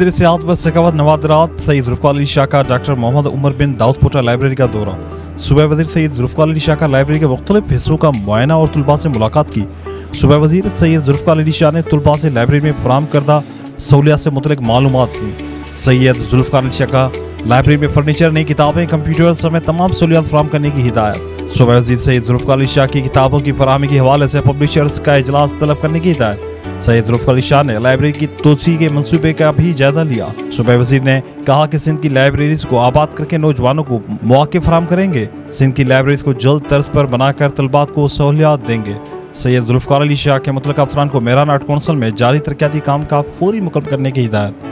वज़ीर सियाहत व सखावत नवादरात सईद ज़ुल्फ़िकार अली शाह का डॉक्टर मोहम्मद उमर बिन दाऊद पोटा लाइब्रेरी का दौरा। सूबा वज़ीर सईद ज़ुल्फ़िकार अली शाह का लाइब्रेरी के मुख्तलिफ हिस्सों का मुआयना और तलबा से मुलाकात की। सूबा वज़ीर सईद ज़ुल्फ़िकार अली शाह ने तलबा से लाइब्रेरी में फराहम करदा सहूलियात से मुतल्लिक़ मालूमात ली। सैयद ज़ुल्फ़िकार अली शाह का लाइब्रेरी में फर्नीचर, नई किताबें, कंप्यूटर समेत तमाम सहूलियात फराहम करने की हिदायत। सूबा वज़ीर सईद ज़ुल्फ़िकार अली शाह की किताबों की फराहमी के हवाले से पब्लिशर्स का इजलास तलब करने की हिदायत। सैयद ज़ुल्फ़िकार अली शाह ने लाइब्रेरी की तोसी के मंसूबे का भी जायजा लिया। सूबा वज़ीर ने कहा कि सिंध की लाइब्रेरीज को आबाद करके नौजवानों को मौके फराहम करेंगे। सिंध की लाइब्रेरीज को जल्द तर्ज पर बनाकर तलबात को सहूलियात देंगे। सैयद ज़ुल्फ़िकार अली शाह के मुतल्लिक़ अफसरान को मेहरान आर्ट कौंसिल में जारी तरक्याती काम का फौरी मुकम्मल करने की हिदायत।